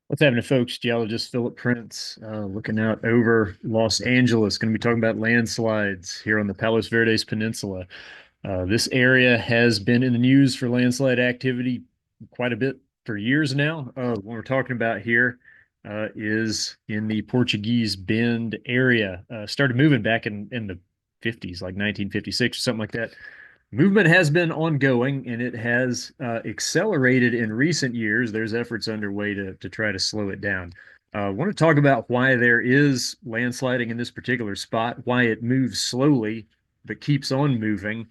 What's happening, folks? Geologist Philip Prince, looking out over Los Angeles. Going to be talking about landslides here on the Palos Verdes Peninsula. This area has been in the news for landslide activity quite a bit for years now. What we're talking about here is in the Portuguese Bend area. Started moving back in the 50s, like 1956 or something like that. Movement has been ongoing and it has accelerated in recent years. There's efforts underway to try to slow it down. I want to talk about why there is landsliding in this particular spot, why it moves slowly but keeps on moving,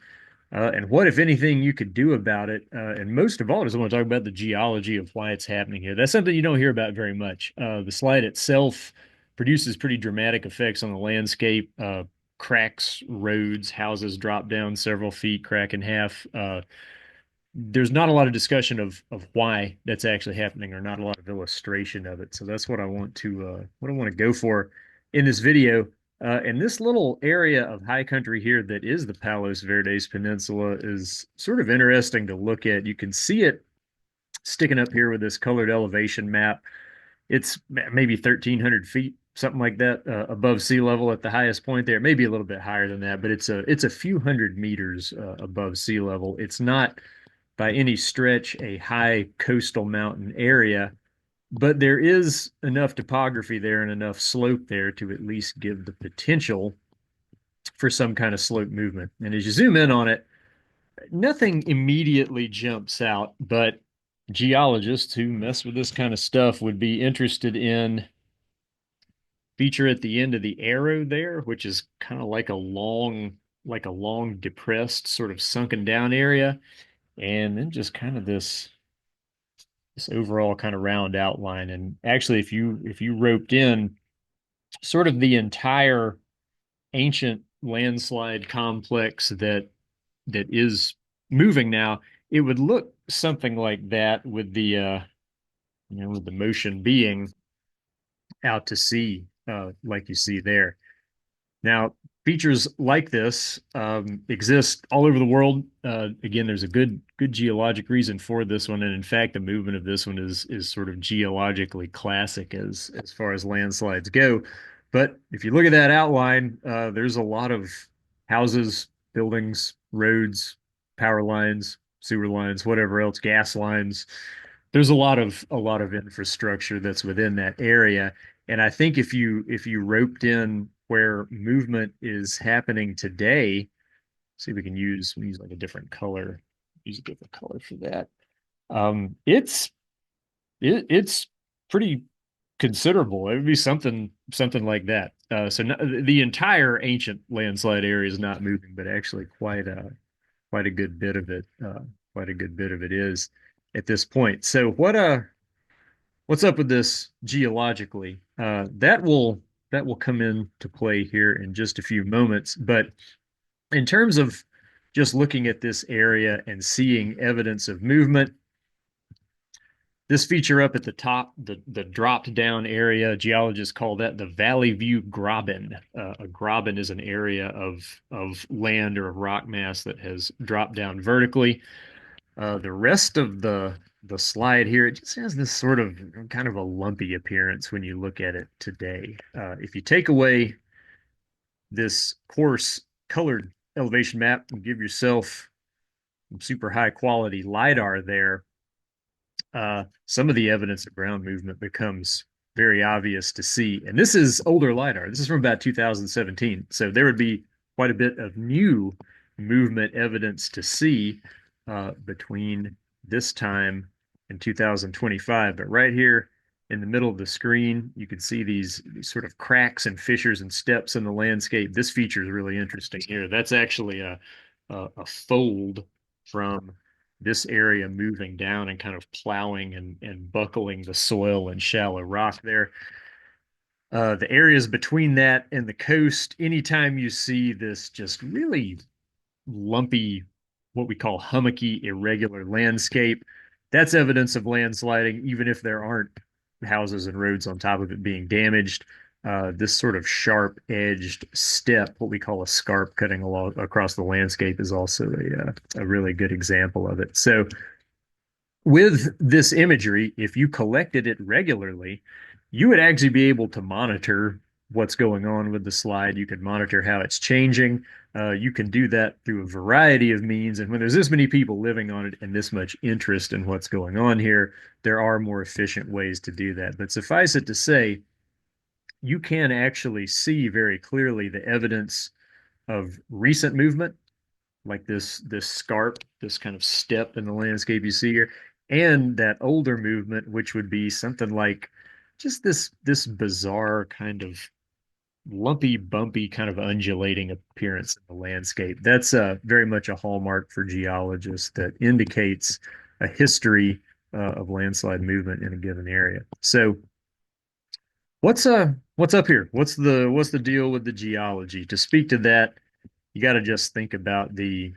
and what, if anything, you could do about it. And most of all, I just want to talk about the geology of why it's happening here. That's something you don't hear about very much. The slide itself produces pretty dramatic effects on the landscape. Cracks roads, houses drop down several feet, crack in half. There's not a lot of discussion of why that's actually happening, or not a lot of illustration of it. So that's what I want to go for in this video. And this little area of high country here that is the Palos Verdes Peninsula is sort of interesting to look at. You can see it sticking up here with this colored elevation map. It's maybe 1,300 feet, something like that, above sea level at the highest point there. Maybe a little bit higher than that, but it's a few hundred meters above sea level. It's not by any stretch a high coastal mountain area, but there is enough topography there and enough slope there to at least give the potential for some kind of slope movement. And as you zoom in on it, nothing immediately jumps out, but geologists who mess with this kind of stuff would be interested in feature at the end of the arrow there, which is kind of like a long depressed sort of sunken down area, and then just kind of this overall kind of round outline. And actually, if you roped in sort of the entire ancient landslide complex that is moving now, it would look something like that with the motion being out to sea, like you see there. Now, features like this exist all over the world. Again, there's a good geologic reason for this one, and in fact, the movement of this one is sort of geologically classic as far as landslides go. But if you look at that outline, there's a lot of houses, buildings, roads, power lines, sewer lines, whatever else, gas lines. There's a lot of infrastructure that's within that area. And I think if you roped in where movement is happening today, see if we use like a different color, use a different color for that. It's it's pretty considerable. It would be something like that. So no, the entire ancient landslide area is not moving, but actually quite a good bit of it, quite a good bit of it is at this point. So what's up with this geologically? That will come into play here in just a few moments. But in terms of just looking at this area and seeing evidence of movement, this feature up at the top, the dropped down area, geologists call that the Valley View Graben. A graben is an area of land or of rock mass that has dropped down vertically. The rest of the slide here, it just has this sort of kind of a lumpy appearance when you look at it today. If you take away this coarse colored elevation map and give yourself some super high quality LiDAR there, some of the evidence of ground movement becomes very obvious to see. And this is older LiDAR. This is from about 2017. So there would be quite a bit of new movement evidence to see between this time and 2025. But right here in the middle of the screen, you can see these sort of cracks and fissures and steps in the landscape. This feature is really interesting here. That's actually a fold from this area moving down and kind of plowing and buckling the soil and shallow rock there. The areas between that and the coast, anytime you see this just really lumpy, what we call hummocky, irregular landscape, that's evidence of landsliding, even if there aren't houses and roads on top of it being damaged. This sort of sharp edged step, what we call a scarp cutting along across the landscape, is also a really good example of it. So with this imagery, if you collected it regularly, you would actually be able to monitor what's going on with the slide. You could monitor how it's changing. You can do that through a variety of means. And when there's this many people living on it and this much interest in what's going on here, there are more efficient ways to do that. But suffice it to say, you can actually see very clearly the evidence of recent movement, like this scarp, this kind of step in the landscape you see here, and that older movement, which would be something like just this bizarre kind of lumpy, bumpy, kind of undulating appearance in the landscape. That's very much a hallmark for geologists that indicates a history of landslide movement in a given area. So what's up here? What's the deal with the geology? To speak to that, you got to just think about the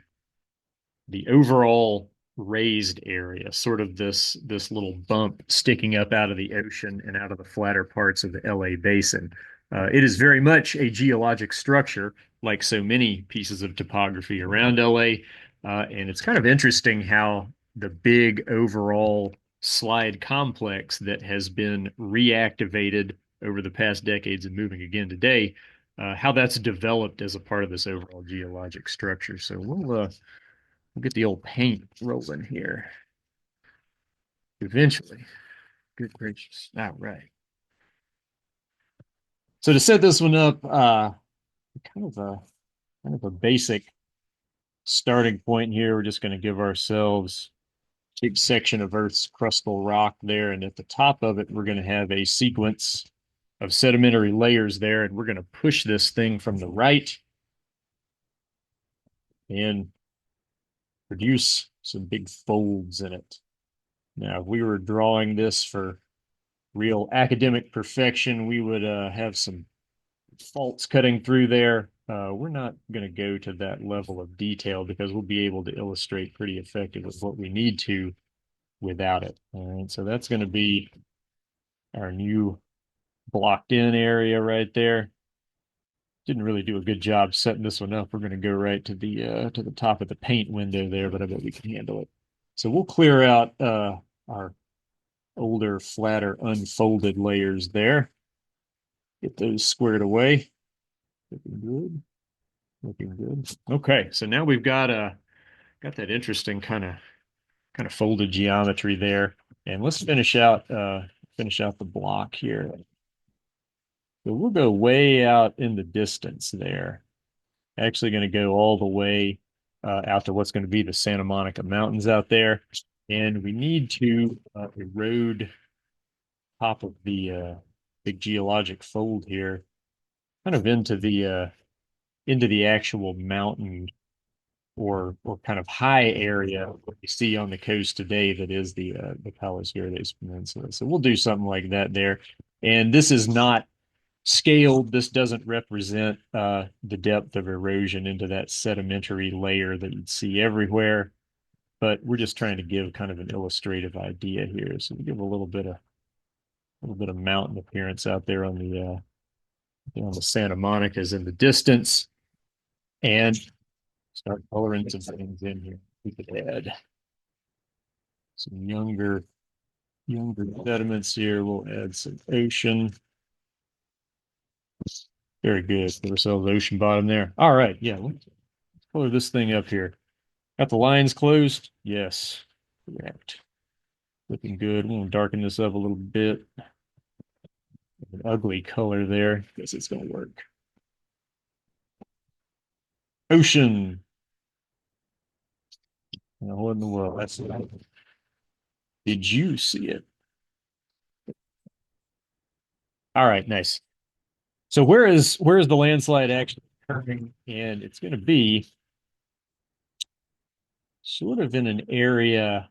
overall raised area, sort of this little bump sticking up out of the ocean and out of the flatter parts of the LA basin. It is very much a geologic structure, like so many pieces of topography around LA. And it's kind of interesting how the big overall slide complex that has been reactivated over the past decades and moving again today, how that's developed as a part of this overall geologic structure. So we'll get the old paint rolling here eventually. Good gracious. All right. So to set this one up, kind of a kind of a basic starting point here. We're just going to give ourselves a big section of Earth's crustal rock there, and at the top of it, we're going to have a sequence of sedimentary layers there, and we're going to push this thing from the right and produce some big folds in it. Now, if we were drawing this for real academic perfection, we would have some faults cutting through there. We're not going to go to that level of detail because we'll be able to illustrate pretty effectively what we need to without it. All right, so that's going to be our new blocked in area right there. Didn't really do a good job setting this one up. We're going to go right to the top of the paint window there, but I bet we can handle it. So we'll clear out our older, flatter, unfolded layers there. Get those squared away. Looking good. Looking good. Okay, so now we've got that interesting kind of folded geometry there. And let's finish out the block here. So we'll go way out in the distance there. Actually going to go all the way out to what's going to be the Santa Monica Mountains out there. And we need to erode top of the big geologic fold here, kind of into the actual mountain or kind of high area what you see on the coast today that is the Palos Verdes Peninsula. So we'll do something like that there. And this is not scaled. This doesn't represent the depth of erosion into that sedimentary layer that you'd see everywhere. But we're just trying to give kind of an illustrative idea here. So we give a little bit of mountain appearance out there on the Santa Monica's in the distance. And start coloring some things in here. We could add some younger sediments here. We'll add some ocean. Very good. Give ourselves ocean bottom there. All right. Yeah. Let's color this thing up here. Got the lines closed? Yes. Correct. Looking good. We'll darken this up a little bit. An ugly color there. Guess it's going to work. Ocean. Now, what in the world? That's it. Did you see it? All right. Nice. So where is the landslide actually occurring? And it's going to be sort of in an area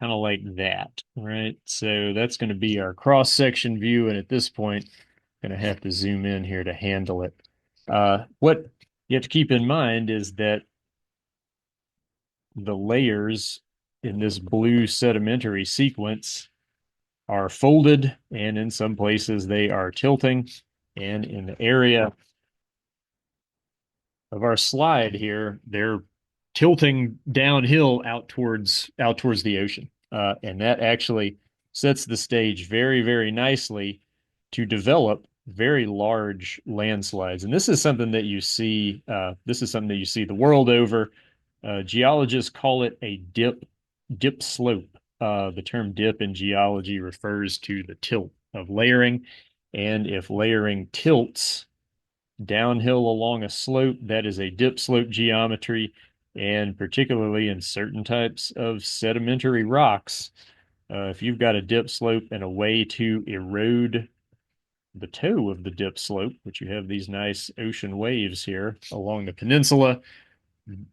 kind of like that, right? So that's going to be our cross section view, and at this point, going to have to zoom in here to handle it. What you have to keep in mind is that the layers in this blue sedimentary sequence are folded, and in some places they are tilting, and in the area of our slide here, they're tilting downhill out towards the ocean. And that actually sets the stage very, very nicely to develop very large landslides. And this is something that you see. This is something that you see the world over. Geologists call it a dip slope. The term dip in geology refers to the tilt of layering. And if layering tilts downhill along a slope, that is a dip slope geometry. And particularly in certain types of sedimentary rocks, if you've got a dip slope and a way to erode the toe of the dip slope, which you have these nice ocean waves here along the peninsula,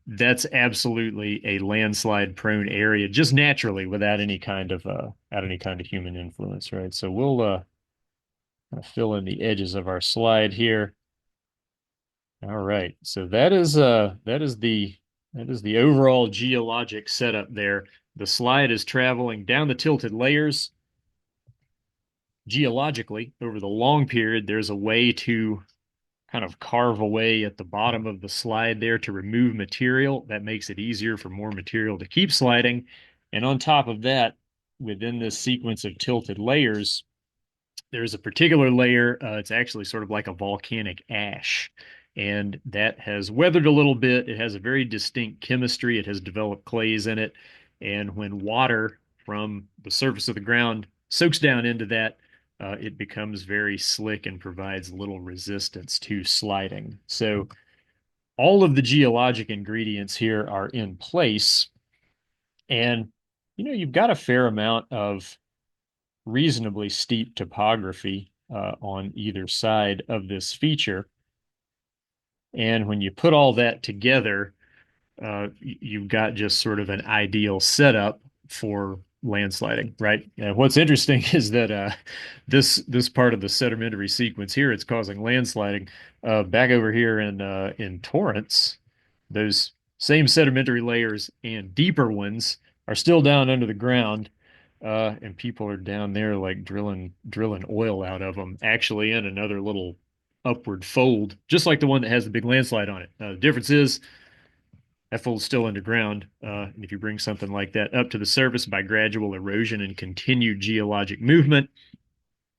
that's absolutely a landslide prone area just naturally without any kind of human influence, right? So we'll kind of fill in the edges of our slide here. All right. So that is the overall geologic setup there. The slide is traveling down the tilted layers geologically over the long period. There's a way to kind of carve away at the bottom of the slide there to remove material. That makes it easier for more material to keep sliding. And on top of that, within this sequence of tilted layers, there's a particular layer. It's actually sort of like a volcanic ash, and that has weathered a little bit. It has a very distinct chemistry. It has developed clays in it. And when water from the surface of the ground soaks down into that, it becomes very slick and provides little resistance to sliding. So all of the geologic ingredients here are in place. And, you've got a fair amount of reasonably steep topography on either side of this feature. And when you put all that together, you've got just sort of an ideal setup for landsliding, right? What's interesting is that this part of the sedimentary sequence here, it's causing landsliding. Back over here in Torrance, those same sedimentary layers and deeper ones are still down under the ground, and people are down there like drilling oil out of them, actually in another little upward fold, just like the one that has the big landslide on it. The difference is that fold's still underground. And if you bring something like that up to the surface by gradual erosion and continued geologic movement,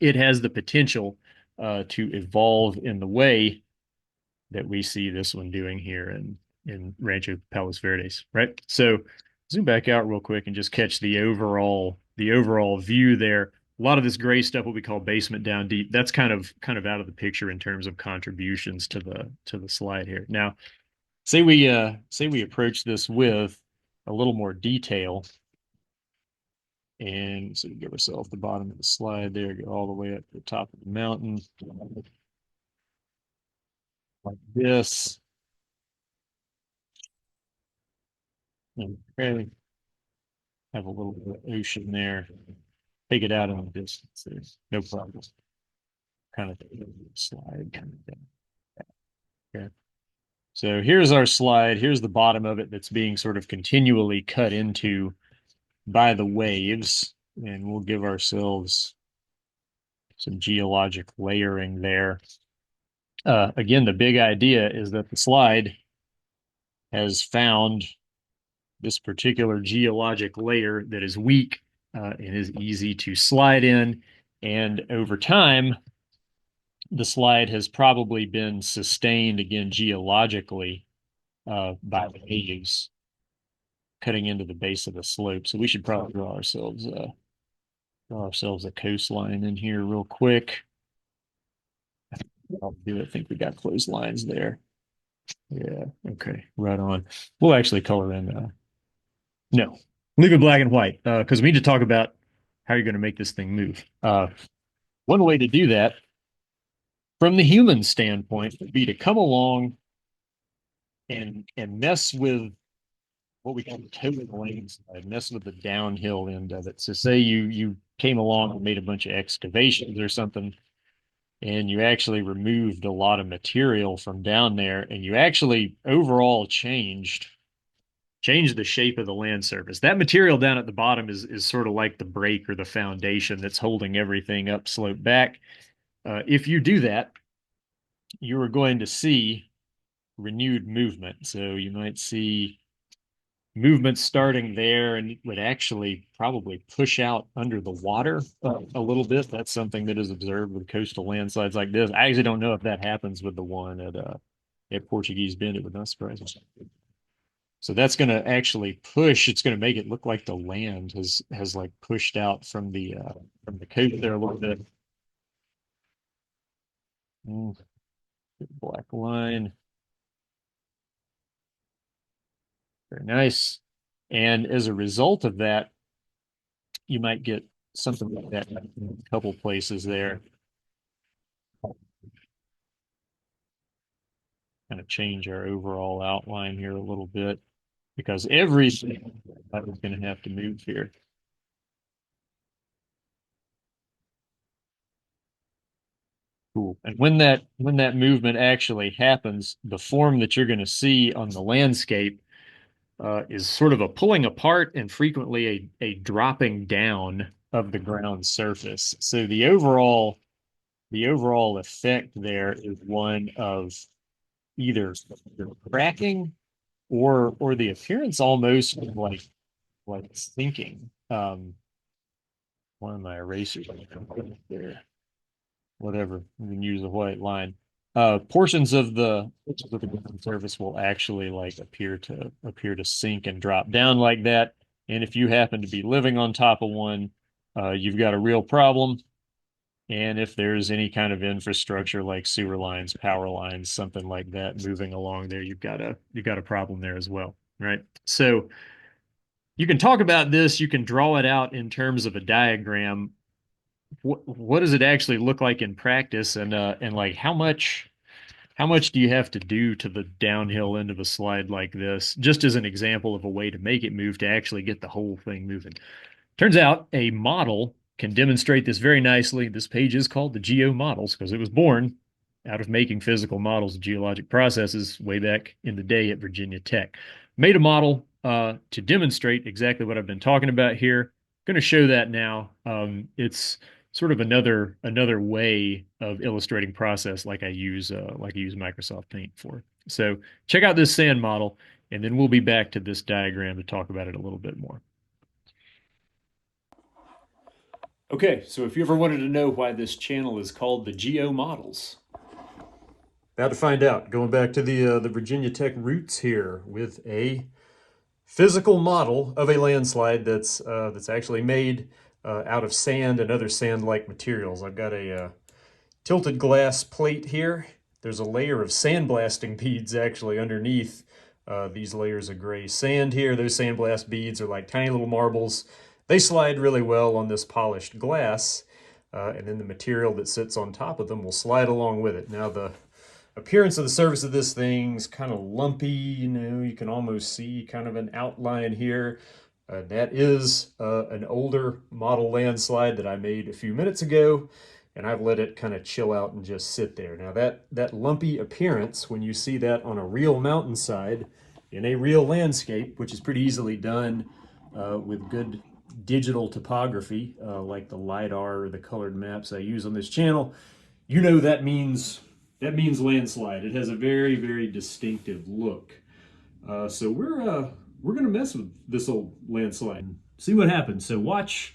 it has the potential to evolve in the way that we see this one doing here in Rancho Palos Verdes, right? So zoom back out real quick and just catch the overall view there. A lot of this gray stuff, what we call basement down deep, that's kind of out of the picture in terms of contributions to the slide here. Now, say we approach this with a little more detail, and so we give ourselves the bottom of the slide there, go all the way up to the top of the mountain like this. Okay, have a little bit of ocean there. Take it out in the distance. There's no problem. Kind of slide kind of thing. Okay. So here's our slide. Here's the bottom of it that's being sort of continually cut into by the waves. And we'll give ourselves some geologic layering there. Again, the big idea is that the slide has found this particular geologic layer that is weak and is easy to slide in. And over time, the slide has probably been sustained again geologically by the waves cutting into the base of the slope. So we should probably draw ourselves a coastline in here real quick. I'll do it. I think we got closed lines there. Yeah. Okay. Right on. We'll actually color in. No, leave it black and white because we need to talk about how you're going to make this thing move. One way to do that from the human standpoint would be to come along and mess with what we call the towing lanes, mess with the downhill end of it. So say you came along and made a bunch of excavations or something, and you actually removed a lot of material from down there, and you actually overall change the shape of the land surface. That material down at the bottom is sort of like the break or the foundation that's holding everything up slope back. If you do that, you are going to see renewed movement. So you might see movement starting there, and it would actually probably push out under the water a little bit. That's something that is observed with coastal landslides like this. I actually don't know if that happens with the one at Portuguese Bend. It would not surprise me. So that's going to actually push. It's going to make it look like the land has like pushed out from the coast there a little bit. Mm, black line, very nice. And as a result of that, you might get something like that in a couple places there. Kind of change our overall outline here a little bit because everything is going to have to move here. Cool. And when that movement actually happens, the form that you're going to see on the landscape is sort of a pulling apart and frequently a dropping down of the ground surface. So the overall effect there is one of either cracking or the appearance almost of like sinking. One of my erasers there, whatever. We can use a white line. Portions of the ground surface will actually like appear to sink and drop down like that. And if you happen to be living on top of one, you've got a real problem. And if there's any kind of infrastructure like sewer lines, power lines, something like that moving along there, you've got a problem there as well, right? So you can talk about this, you can draw it out in terms of a diagram. What does it actually look like in practice, and like how much do you have to do to the downhill end of a slide like this, just as an example of a way to make it move to actually get the whole thing moving? Turns out a model can demonstrate this very nicely. This page is called the Geo Models because it was born out of making physical models of geologic processes way back in the day at Virginia Tech. Made a model to demonstrate exactly what I've been talking about here. Going to show that now. It's sort of another way of illustrating process like I use Microsoft Paint for. So check out this sand model, and then we'll be back to this diagram to talk about it a little bit more. Okay, so if you ever wanted to know why this channel is called the Geo Models, about to find out. Going back to the Virginia Tech roots here with a physical model of a landslide that's actually made out of sand and other sand-like materials. I've got a tilted glass plate here. There's a layer of sandblasting beads actually underneath these layers of gray sand here. Those sandblast beads are like tiny little marbles. They slide really well on this polished glass, and then the material that sits on top of them will slide along with it. Now the appearance of the surface of this thing's kind of lumpy, you can almost see kind of an outline here. That is an older model landslide that I made a few minutes ago, and I've let it kind of chill out and just sit there. Now that lumpy appearance, when you see that on a real mountainside in a real landscape, which is pretty easily done with good digital topography, like the LiDAR or the colored maps I use on this channel, that means landslide. It has a very, very distinctive look. So we're gonna mess with this old landslide and see what happens. So watch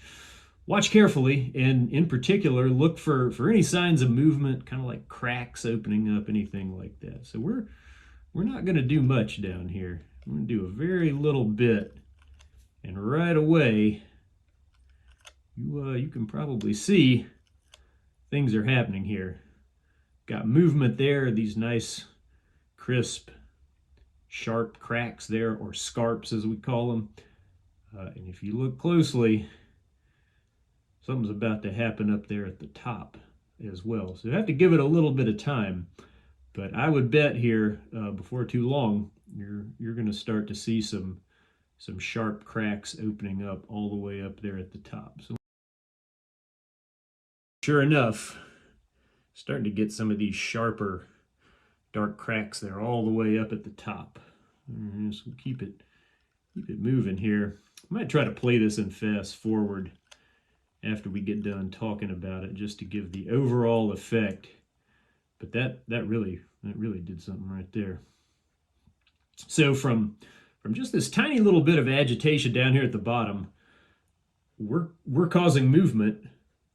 carefully, and in particular, look for any signs of movement, kind of like cracks opening up, anything like that. So we're not gonna do much down here. We're gonna do a very little bit, and right away, you can probably see things are happening here. Got movement there, these nice, crisp, sharp cracks there, or scarps as we call them. And if you look closely, something's about to happen up there at the top as well. So you have to give it a little bit of time. But I would bet here, before too long, you're going to start to see some sharp cracks opening up all the way up there at the top. So sure enough, starting to get some of these sharper dark cracks there all the way up at the top. So keep it moving here. I might try to play this in fast forward after we get done talking about it, just to give the overall effect. But that really did something right there. So from from just this tiny little bit of agitation down here at the bottom, we're causing movement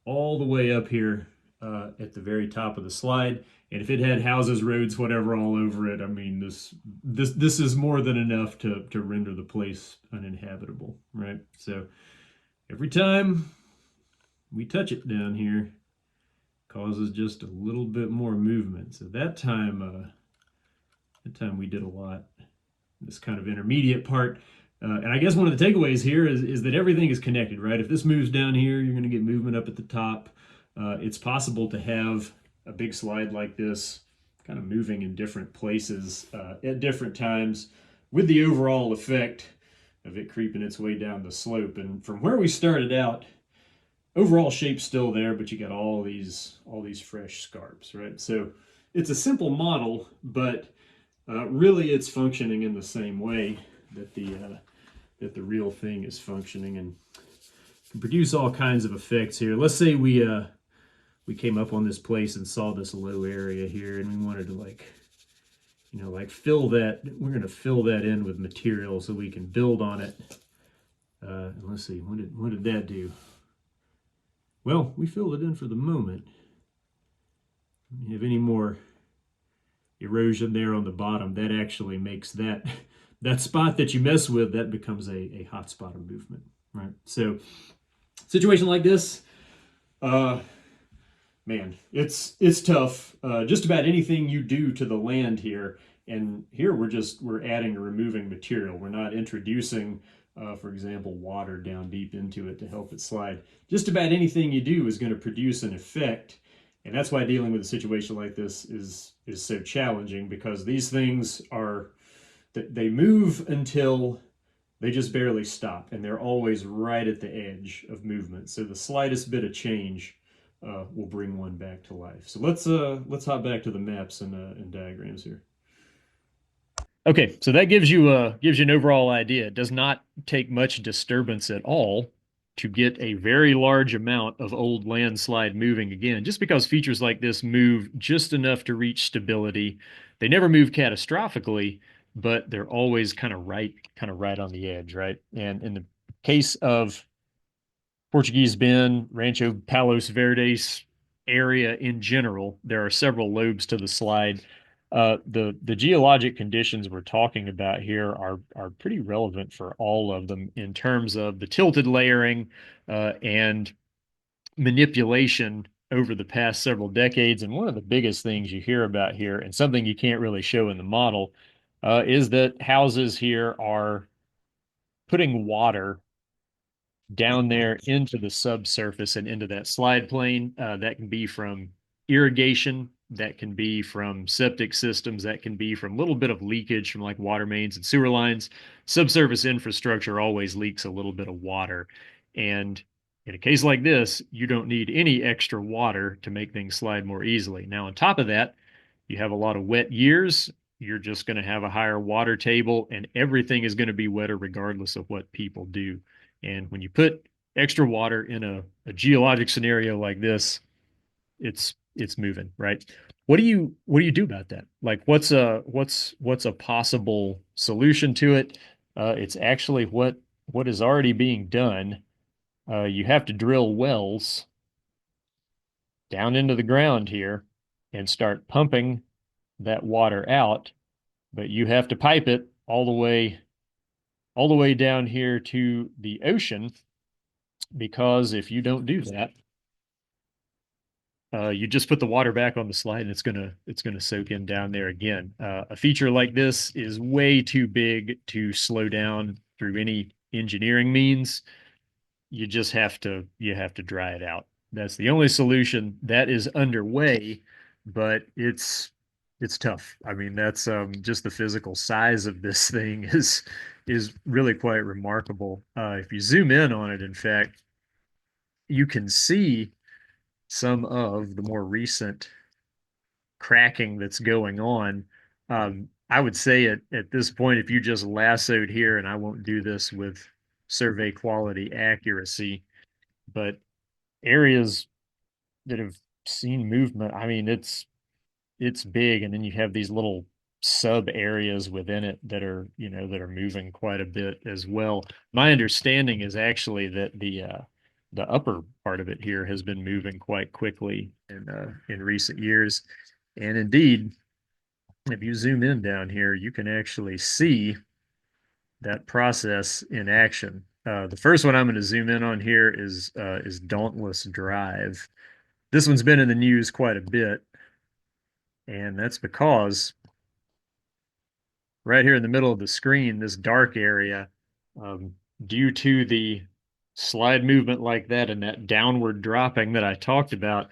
all the way up here at the very top of the slide. And if it had houses, roads, whatever all over it, I mean, this is more than enough to render the place uninhabitable, right? So every time we touch it down here, causes just a little bit more movement. So that time we did a lot. This kind of intermediate part. And I guess one of the takeaways here is that everything is connected, right? If this moves down here, you're going to get movement up at the top. It's possible to have a big slide like this kind of moving in different places at different times with the overall effect of it creeping its way down the slope. And from where we started out, overall shape's still there, but you got all these fresh scarps, right? So it's a simple model, but really it's functioning in the same way that the real thing is functioning, and can produce all kinds of effects here. Let's say we came up on this place and saw this low area here, and we wanted to like fill that. We're going to fill that in with material so we can build on it. And let's see, what did that do? Well, we filled it in for the moment. Don't you have any more erosion there on the bottom? That actually makes that spot that you mess with, that becomes a hot spot of movement, right? So situation like this, uh, man, it's tough. Just about anything you do to the land here, and here we're adding or removing material. We're not introducing, for example, water down deep into it to help it slide. Just about anything you do is going to produce an effect, and that's why dealing with a situation like this is so challenging, because these things are they move until they just barely stop, and they're always right at the edge of movement. So the slightest bit of change will bring one back to life. So let's hop back to the maps and diagrams here. Okay, so that gives you an overall idea. It does not take much disturbance at all to get a very large amount of old landslide moving again. Just because features like this move just enough to reach stability, they never move catastrophically, but they're always kind of right on the edge, right? And in the case of Portuguese Bend, Rancho Palos Verdes area in general, there are several lobes to the slide. The geologic conditions we're talking about here are pretty relevant for all of them in terms of the tilted layering and manipulation over the past several decades. And one of the biggest things you hear about here, and something you can't really show in the model, is that houses here are putting water down there into the subsurface and into that slide plane. That can be from irrigation, that can be from septic systems, that can be from a little bit of leakage from like water mains and sewer lines. Subsurface infrastructure always leaks a little bit of water. And in a case like this, you don't need any extra water to make things slide more easily. Now, on top of that, you have a lot of wet years. You're just going to have a higher water table, and everything is going to be wetter regardless of what people do. And when you put extra water in a geologic scenario like this, it's moving, right? What do you do about that? Like what's a possible solution to it? It's actually what is already being done. You have to drill wells down into the ground here and start pumping that water out, but you have to pipe it all the way down here to the ocean, because if you don't do that, you just put the water back on the slide and it's gonna soak in down there again. A feature like this is way too big to slow down through any engineering means. You have to dry it out. That's the only solution that is underway, but it's tough. I mean, that's just the physical size of this thing is really quite remarkable. If you zoom in on it, in fact, you can see some of the more recent cracking that's going on. I would say at this point, if you just lassoed here, and I won't do this with survey quality accuracy, but areas that have seen movement, I mean, it's big, and then you have these little sub areas within it that are, that are moving quite a bit as well. My understanding is actually that the upper part of it here has been moving quite quickly in recent years. And indeed, if you zoom in down here, you can actually see that process in action. The first one I'm going to zoom in on here is Dauntless Drive. This one's been in the news quite a bit, and that's because right here in the middle of the screen, this dark area, um, due to the slide movement like that and that downward dropping that I talked about,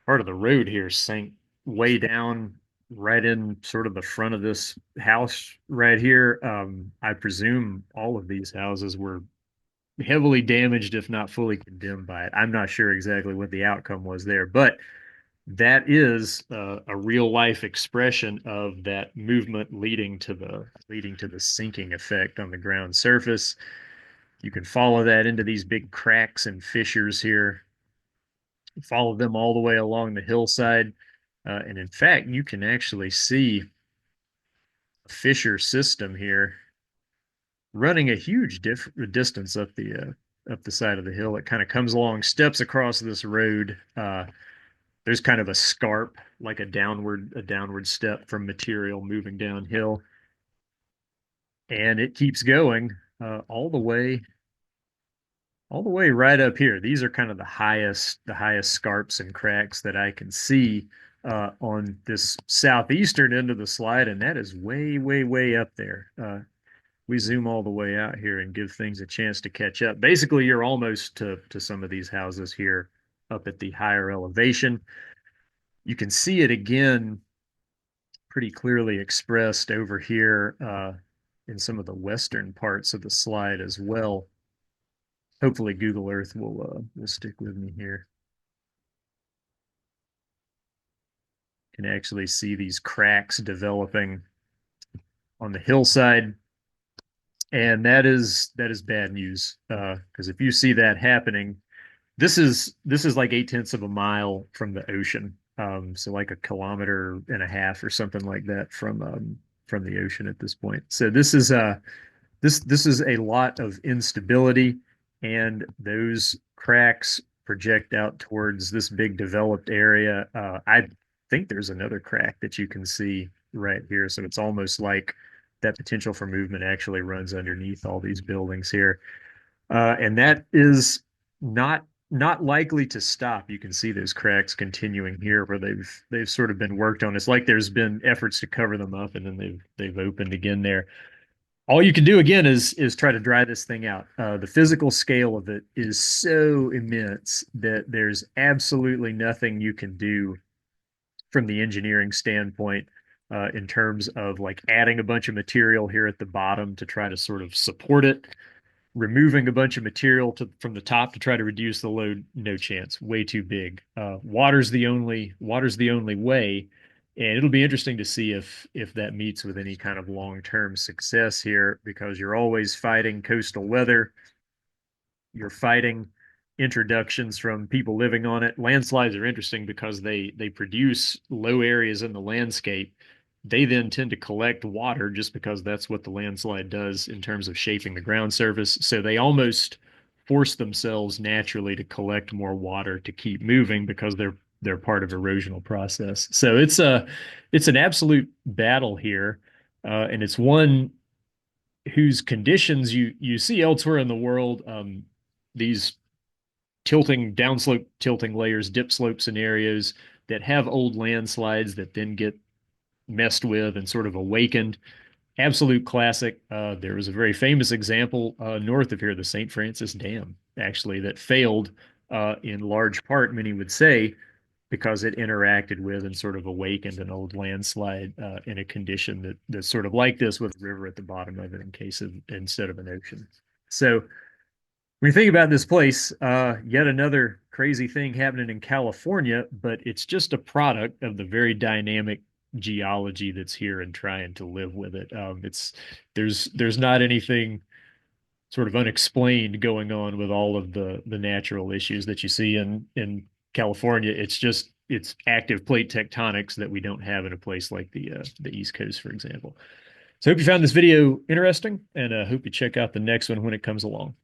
part of the road here sank way down right in sort of the front of this house right here. I presume all of these houses were heavily damaged, if not fully condemned by it. I'm not sure exactly what the outcome was there, but that is a real life expression of that movement leading to the sinking effect on the ground surface. You can follow that into these big cracks and fissures here, follow them all the way along the hillside. And in fact, you can actually see a fissure system here running a huge distance up the side of the hill. It kind of comes along, steps across this road. There's kind of a scarp, like a downward step from material moving downhill, and it keeps going all the way right up here. These are kind of the highest scarps and cracks that I can see on this southeastern end of the slide, and that is way, way, way up there. We zoom all the way out here and give things a chance to catch up. Basically, you're almost to some of these houses here up at the higher elevation. You can see it again pretty clearly expressed over here in some of the western parts of the slide as well. Hopefully, Google Earth will stick with me here. You can actually see these cracks developing on the hillside, and that is bad news because if you see that happening, this is like 8/10 of a mile from the ocean, so like a kilometer and a half or something like that from the ocean at this point. So this is a lot of instability, and those cracks project out towards this big developed area. I think there's another crack that you can see right here, so it's almost like that potential for movement actually runs underneath all these buildings here, and that is not likely to stop. You can see those cracks continuing here where they've sort of been worked on. It's like there's been efforts to cover them up, and then they've opened again there. All you can do again is try to dry this thing out. The physical scale of it is so immense that there's absolutely nothing you can do from the engineering standpoint in terms of like adding a bunch of material here at the bottom to try to sort of support it, removing a bunch of material from the top to try to reduce the load. No chance, way too big. Water's the only way, and it'll be interesting to see if that meets with any kind of long-term success here, because you're always fighting coastal weather. You're fighting introductions from people living on it. Landslides are interesting because they produce low areas in the landscape. They then tend to collect water just because that's what the landslide does in terms of shaping the ground surface. So they almost force themselves naturally to collect more water to keep moving because they're part of erosional process. So it's an absolute battle here, and it's one whose conditions you see elsewhere in the world. These downslope tilting layers, dip slope scenarios that have old landslides that then get messed with and sort of awakened. Absolute classic. There was a very famous example north of here, the St. Francis Dam, actually, that failed in large part, many would say, because it interacted with and sort of awakened an old landslide in a condition that's sort of like this with a river at the bottom of it instead of an ocean. So when you think about this place, yet another crazy thing happening in California, but it's just a product of the very dynamic geology that's here and trying to live with it. There's not anything sort of unexplained going on with all of the natural issues that you see in California. It's just it's active plate tectonics that we don't have in a place like the East Coast, for example. So I hope you found this video interesting, and hope you check out the next one when it comes along.